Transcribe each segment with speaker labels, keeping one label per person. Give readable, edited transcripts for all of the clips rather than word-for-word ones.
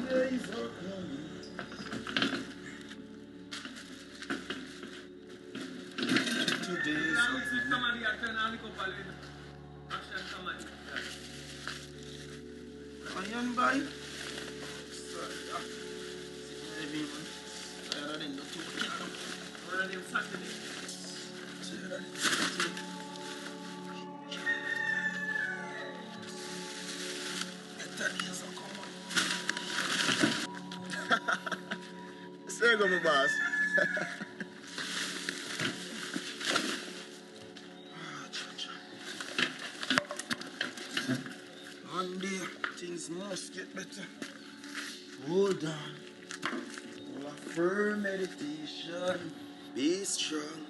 Speaker 1: days are coming. Today's are coming. Iron boy. Sorry, heavy man. Tired of them the two. One of them Saturday. Tired of them Saturday. Better days are coming. Say go, my boss. One day, things must get better. Hold on. All a firm meditation. Be strong.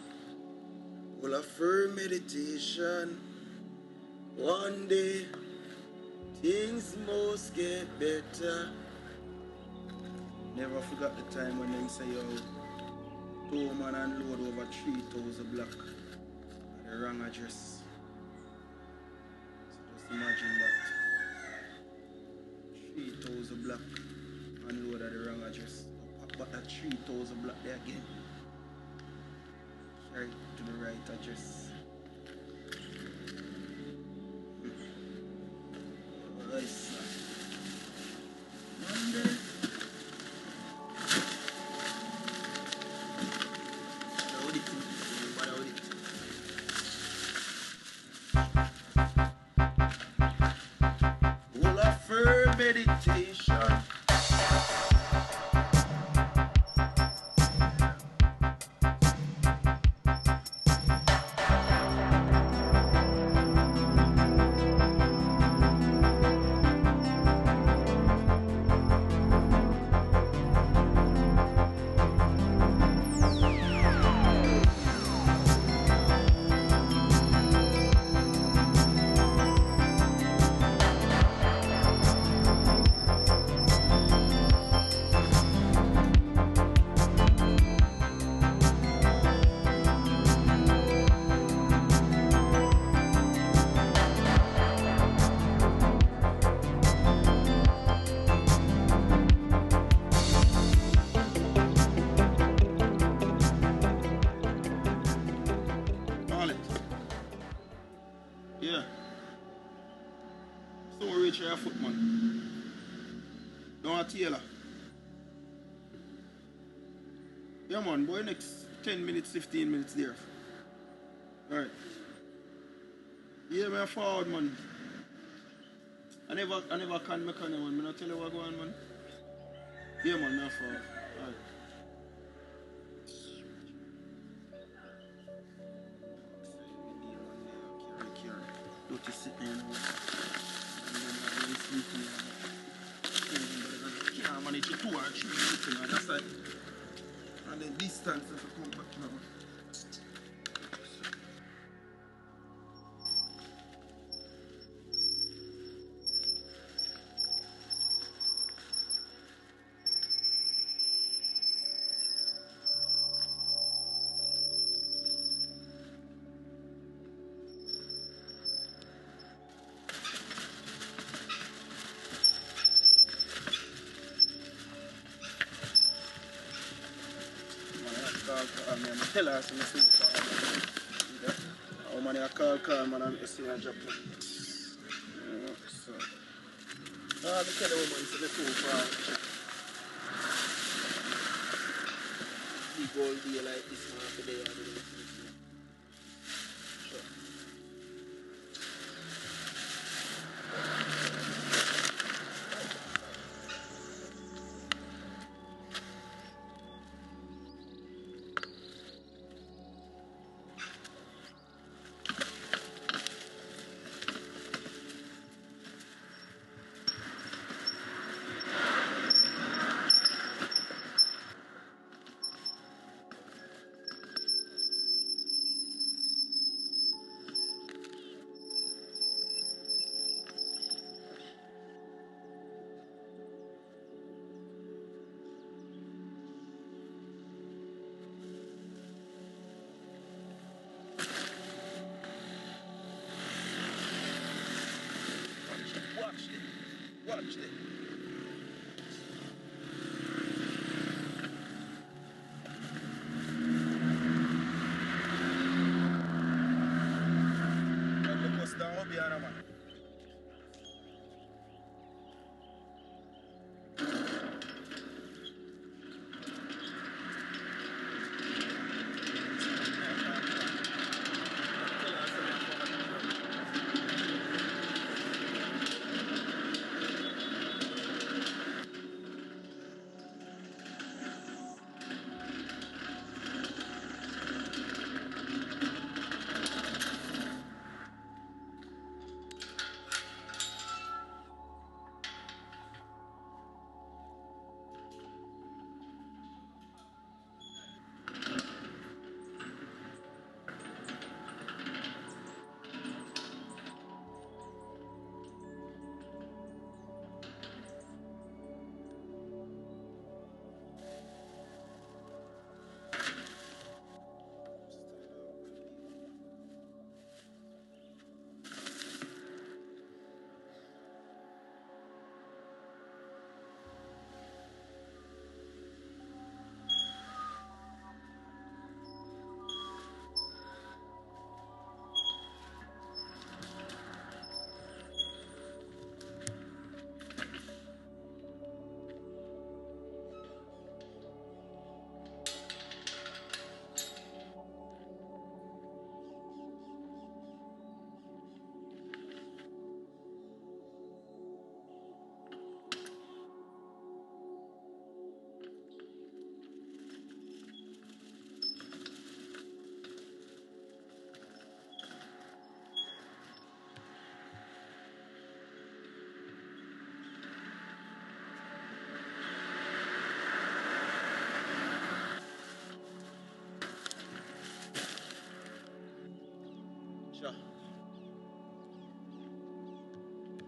Speaker 1: All a firm meditation. One day, things must get better. Never forgot the time when them say, yo, 2 man unload over 3,000 block at the wrong address. So just imagine that. 3,000 block unload at the wrong address. But that 3,000 block there again. Carry it to the right address. Alright, sir. Monday. All of firm meditation. Yeah. So we reach your foot, man. Don't tailor. Yeah, man. Boy, next 10 minutes, 15 minutes there. Alright. Yeah, man, forward, man. I never can make on man. I not tell you what go on, man. Yeah, man, me forward. Alright. Don't you sit there and can't manage it 2 or 3 minutes, you know, that's like, and the distance if you come back now. I tell her some so far. How many I call man and see her drop it. So I tell the woman so so far. Big old day like this man today. Sure.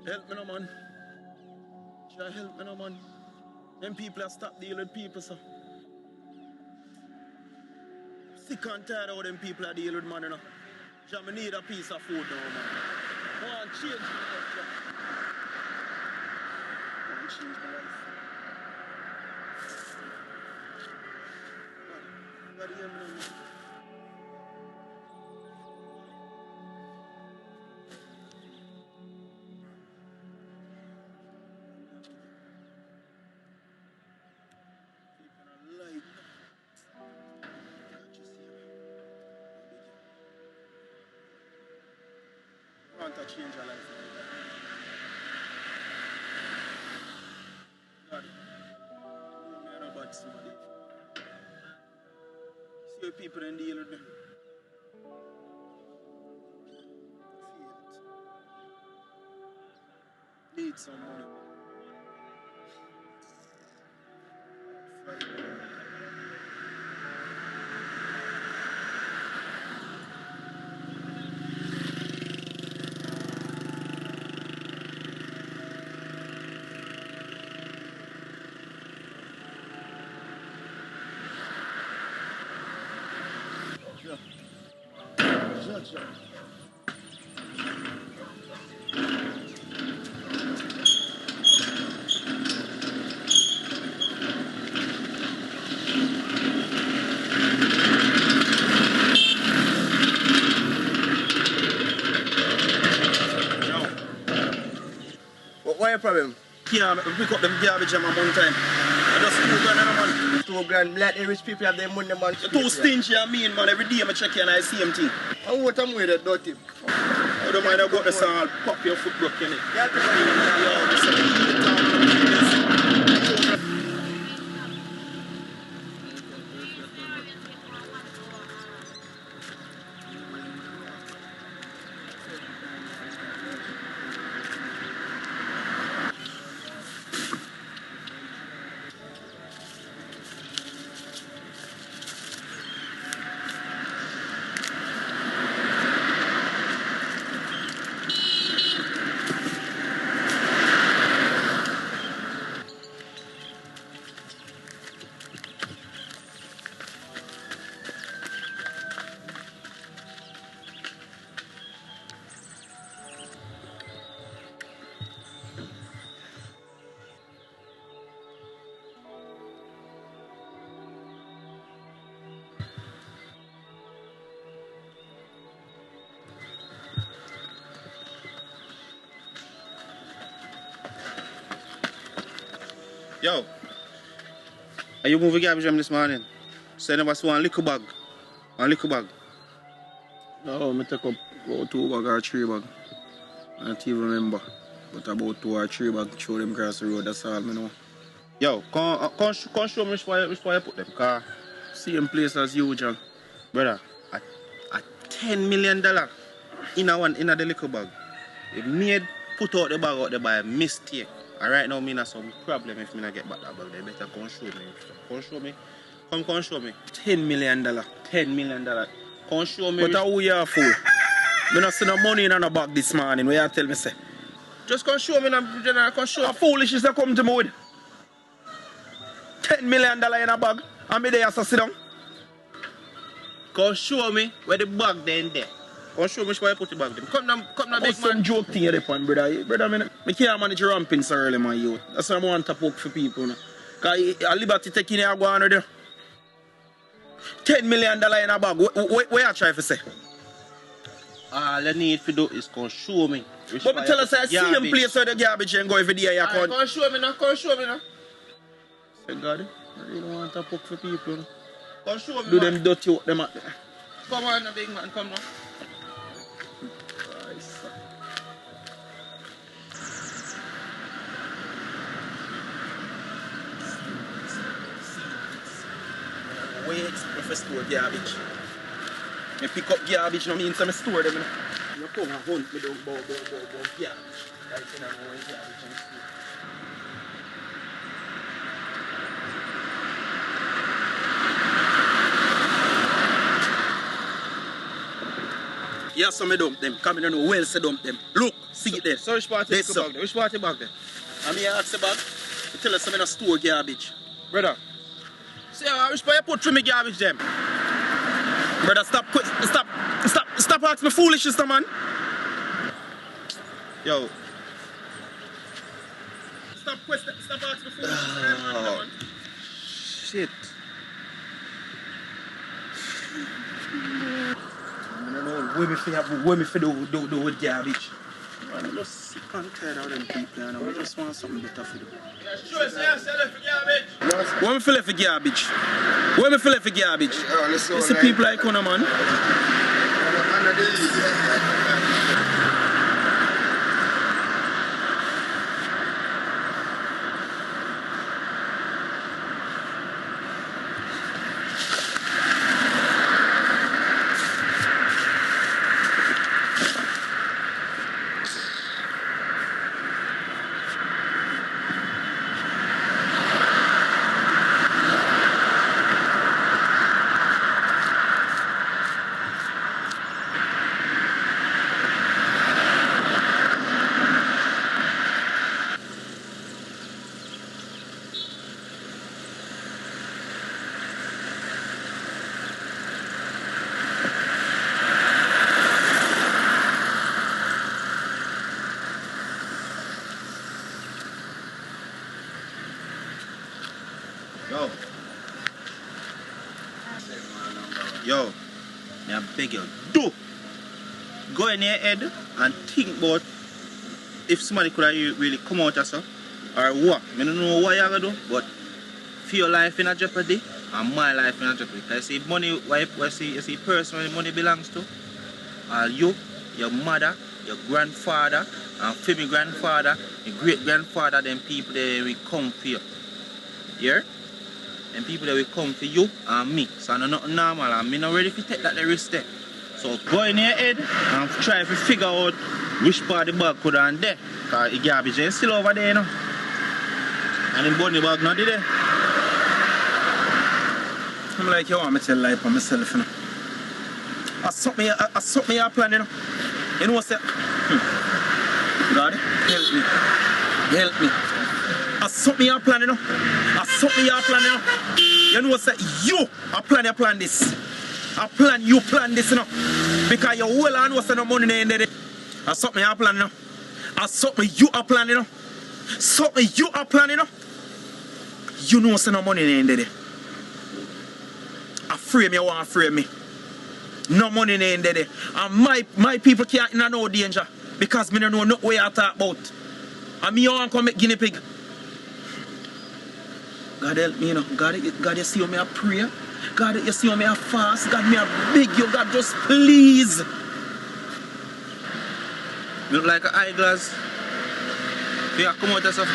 Speaker 1: Help me no man. Jah help me no man. Them people have stopped dealing with people, so. Sick and tired of how them people are dealing with man, you know. Jah, me need a piece of food now, man. I want to change my life, Jah. I want to change my life. God, hear me now, man. I want to change your life. God, you me a bad somebody. See how people then deal with me. Feel it. Need some money. Friday. Jah.
Speaker 2: What your problem?
Speaker 1: Yeah, I pick up them garbage at one time. I just $2,000 man.
Speaker 2: $2,000. Like the rich people have their money, man.
Speaker 1: Too stingy, I mean, man. Every day I check you and I see him thing.
Speaker 2: I want to wear that dirty.
Speaker 1: I don't mind, I got the song, I'll pop your foot broken.
Speaker 2: Yeah,
Speaker 1: Yo, are you moving garbage from this morning? Say never saw one liquor bag. One liquor bag. No, I take up about 2 bag or 3 bag. I don't even remember. But about 2 or 3 bag, show them across the road, that's all I know. Yo, come show me where you put them, car. Same place as usual. Brother, a $10 million in the liquor bag. It made put out the bag out there by a mistake. And right now, I have some problem if I not get back that bag. They better come show me. Come show me. Come show me. $10 million. $10 million. Come show me.
Speaker 3: But who you are for? I don't see no money in the bag this morning. What you tell me say?
Speaker 1: Just come show me. Come show me.
Speaker 3: A foolish is to come to me with $10 million in a bag. And me there to sit down.
Speaker 1: Come show me where the bag then there. Come show me where you put the bag. Come now, big man.
Speaker 3: Some joke thing you upon, brother. Brother, I can't manage ramping so early, my youth. That's why I want to poke for people. Because a liberty taking you go on there. $10 million in a bag. What you try to say?
Speaker 1: All I need to do is come show me.
Speaker 3: But me tell us, I see him place where the garbage and go every day.
Speaker 1: Come show me now. Come show me now.
Speaker 3: Say, God, I really want to poke for people.
Speaker 1: Come show me.
Speaker 3: Do them dirty work them at there.
Speaker 1: Come on, big man. Come now.
Speaker 3: Where you expect to store garbage? I pick up garbage, no mean I store them. You come and hunt me down about garbage. Like you know where garbage and store. Yeah, so me dump them. Come in and know well say dump them. Look, See it there.
Speaker 2: So which party
Speaker 3: This
Speaker 2: you
Speaker 3: so.
Speaker 2: back there? Which party back there?
Speaker 3: I mean, I ask about. You tell us I'm in a store garbage.
Speaker 2: Brother. See, which part you put through me garbage them?
Speaker 3: Brother, stop asking me foolishness, man.
Speaker 2: Yo.
Speaker 3: Stop asking me foolishness, man.
Speaker 2: Shit.
Speaker 3: I don't know where me for do with garbage. I'm just sick and tired of them people, and I just want something better for them.
Speaker 2: Sure, say for garbage.
Speaker 3: Where me feel for garbage? Where me feel for garbage? You see people like you, man.
Speaker 2: Yo, I beg you, go in your head and think about if somebody could have really come out or so, or what. I don't know what you're going to do, but for your life in a jeopardy and my life in a jeopardy. Because you see money, you see personally money belongs to, you, your mother, your grandfather, and for my grandfather, your great grandfather, them people they will come for you. Yeah? And people that will come for you and me. So I'm not normal and I'm not ready to take that risk there. So go in your head and try to figure out which part of the bag could have there. Because the garbage is still over there, you know. And the bunny bag not there.
Speaker 3: I'm like, you want me to tell lie for myself, you know. I suck me your plan, you know. You know what's that? God, help me. Help me. I suck me your plan, you know. I suck me your plan, you know. You know what's that? I plan this. You plan this, you know. Because you well and what's no money in there. I suck me your plan, you know. I suck me you a plan, you know. Suck me you a plan, you know. You know what's no money in there. Afraid me, you want to frame me. No money in there. And my people can't in no danger. Because me don't know what you talk about. And me want to come make guinea pig. God help me, you know. God, you see how me a pray. God, you see how me a fast. God, me a beg you. God, just please.
Speaker 2: You look like an eyeglass. If you come out of stuff,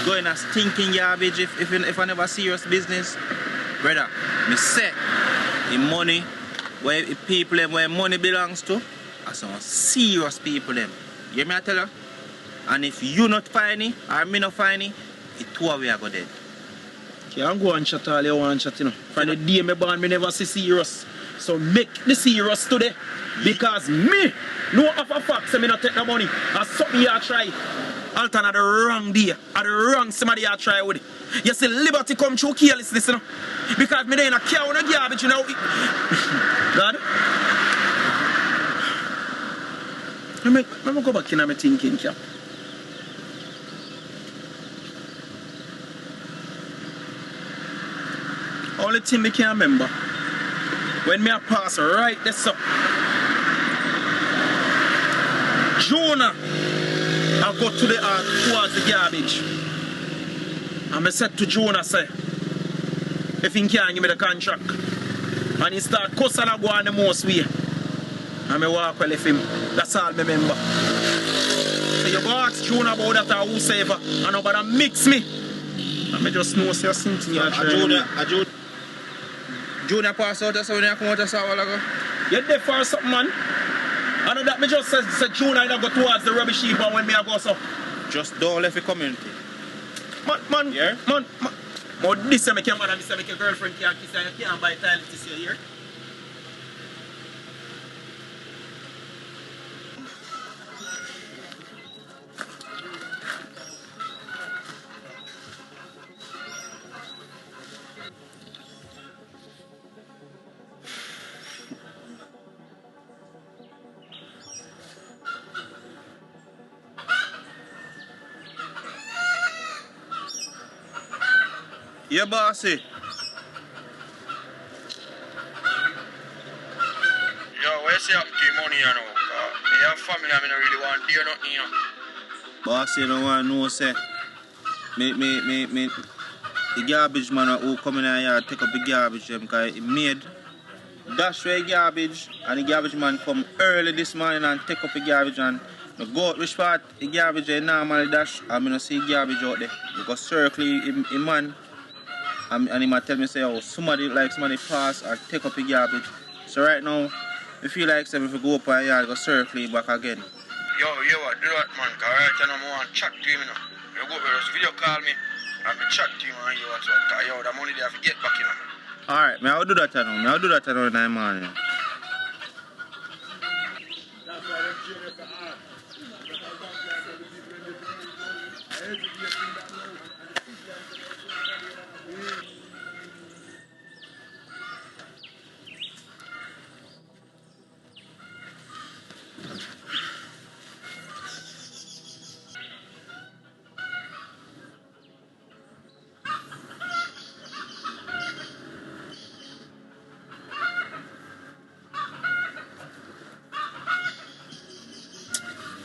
Speaker 2: go in a stinking garbage if I never serious business. Brother, me say, the money, where the people where money belongs to, are some serious people them. You hear me I tell you? And if you not find it, or me not find it, the two of we are go dead.
Speaker 3: You can go and chat all you want chat, you know. From the day me born, me never see serious. So make the serious today. Because me, no of a fact, say me not take the money. And something you try. Alton at the wrong day. At the wrong somebody you try with it. You see liberty come through carelessness, you know. Because me there in a car with a garbage, you know. God. Let me go back in and my thinking cap. Only thing me can remember, when me a pass right this up, Jonah, I go to the towards the garbage. And I said to Jonah, say, if he can't give me the contract. And he start cussing and go on the most way. And I walk well with him. That's all I remember. So you go ask Jonah about that or whosoever, and nobody mix me. And I just know say something you're trying.
Speaker 2: Junior pass out so when you come out of a while ago?
Speaker 3: You're there for something, man. I know that me just said Junior go towards the rubbish heap when me I go so.
Speaker 2: Just don't left the community.
Speaker 3: Man,
Speaker 2: yeah?
Speaker 3: man. But this time I can't man and this time my girlfriend can't kiss and you can't buy tiles this year.
Speaker 2: Yeah, bossy.
Speaker 1: Yo, where you say up to money, you know? Me have family, I don't really want to do nothing, you know.
Speaker 2: Bossy, you don't want to know, say. Me, the garbage man who come in here take up the garbage, because he made dash away garbage, and the garbage man come early this morning and take up the garbage, and I go out which part the garbage they normally dash, and I don't see garbage out there. Because circle him man, and he might tell me, say, oh, somebody pass or take up the garbage. So right now, I feel like if we go up a yard, go circle back again.
Speaker 1: Yo, what, do that, man, because right now I want to chat to him, you know. You go over, just video call me, and me chat to him, and you what, because yo, the money they have to get back, you know.
Speaker 2: Alright, I'll do that now. I'll do that now in the morning.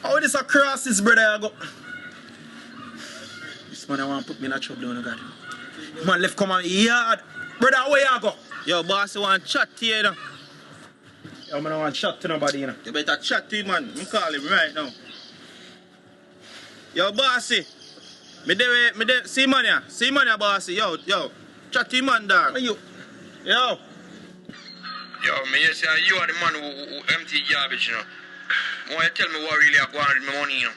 Speaker 3: How this across this brother I go? This man I want to put me in a trouble, no God. Man left come on yard. Brother, where you go?
Speaker 2: Yo, boss, you want to chat to you, you know?
Speaker 3: Yo, man, I don't want to chat to nobody, you know.
Speaker 2: You better chat to him, man. I'm calling him right now. Yo, bossy. See money, bossy. Yo. Chat to him, man, dog.
Speaker 3: Yo.
Speaker 1: Yo, me just say you are the man who empty garbage, you know. Why you tell me what really I want with my money, you know?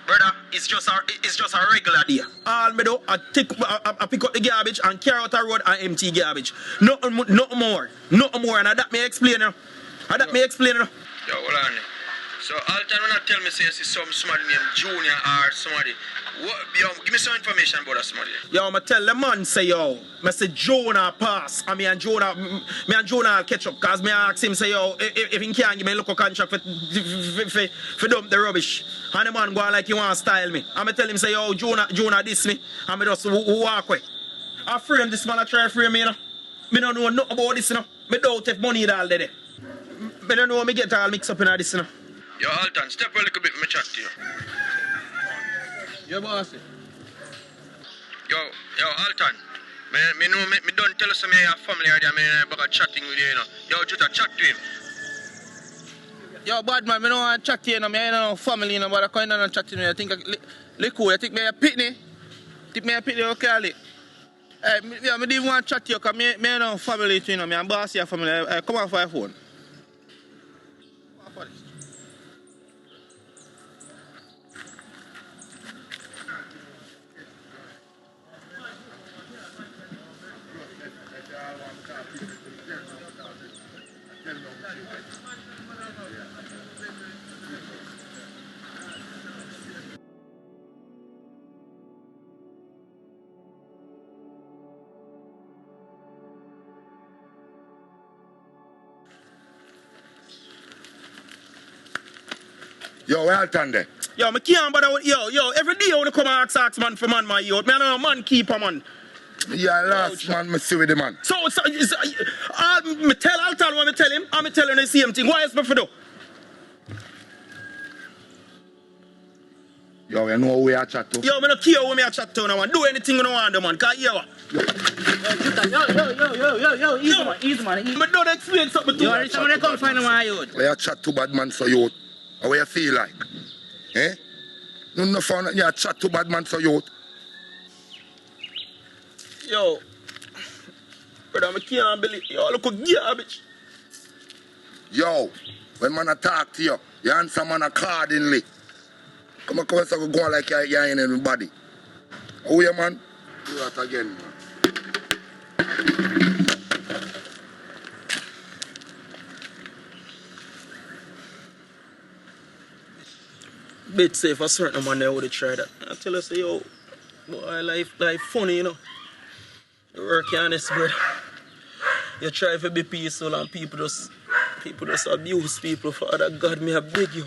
Speaker 3: Brother, it's just a regular day. All me do, I pick up the garbage and carry out a road and empty garbage. Nothing more. Nothing more. And that may explain, you know.
Speaker 1: Yo, hold on. So, Alton, when I tell me, say, see somebody named Junior or somebody, yo, give me some information about that somebody.
Speaker 3: Yo, I tell the man, say, yo, I say Jonah pass, and me and Jonah catch up, because me ask him, say, yo, if he can't give me a local contract for dump the rubbish, and the man go on like he want to style me, and I tell him, say, yo, Jonah diss me, and I just walk away. I frame this man, I try to frame me, you know. Me don't know nothing about this, you know. Me don't have money all day. Me don't know how me get all mixed up in this, you know.
Speaker 1: Yo, Alton, step a little bit, me chat to you.
Speaker 2: Yo, bossy.
Speaker 1: Yo, Alton. Me don't tell us me have family already, I back chatting with you, you know. Yo, just chat to him.
Speaker 2: Yo, bad man, I don't want to chat to you, you know. I don't know family, you know, but I can't chat to you. I think cool. I think me a pitney. Okay, Ali. I didn't want to chat to you because I don't know family, you know. I'm bossy of family. Come on for your phone.
Speaker 4: Yo, where Alton there?
Speaker 3: Yo, I can't bother with yo, every day I want to come and ask man for man, my youth. Man, I'm a man keeper, man.
Speaker 4: Yeah, last man, me see with the man.
Speaker 3: So me tell Alton what I tell him, I'm telling him the same thing. Why is me for do?
Speaker 4: Yo, you know who we are chat to?
Speaker 3: Yo, I don't care who me a chat to now, man. Do anything you want, man. Cause you what?
Speaker 5: Yo, easy man.
Speaker 3: Me don't explain something to you.
Speaker 5: Yo, somebody come find my youth.
Speaker 4: We are chat to bad man so youth. How you feel like? Eh? No fun, you chat to bad man so youth.
Speaker 3: Yo, brother, I can't believe yo, look at garbage.
Speaker 4: Yo, when man talk to you, you answer man accordingly. Come on, so go on like you're in everybody. How you, man? Do that again, man.
Speaker 3: Bit safe, a certain man there would have tried that. I tell us, yo, boy, life funny, you know. You work honest, brother. You try to be peaceful and people just abuse people. Father God, may I beg you.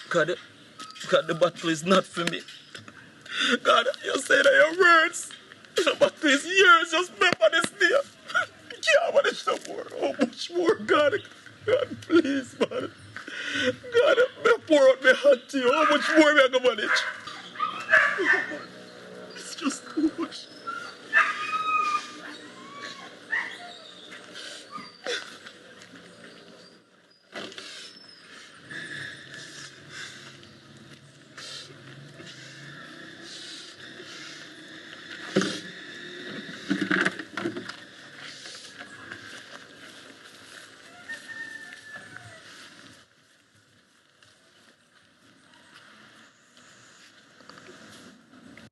Speaker 3: God, the battle is not for me. God, you say that your words. But these years just remember this day. I can't manage no more. How much more, God? God, please, man. God, me pour out my hand to you. How much more am I going to manage? It's just too much.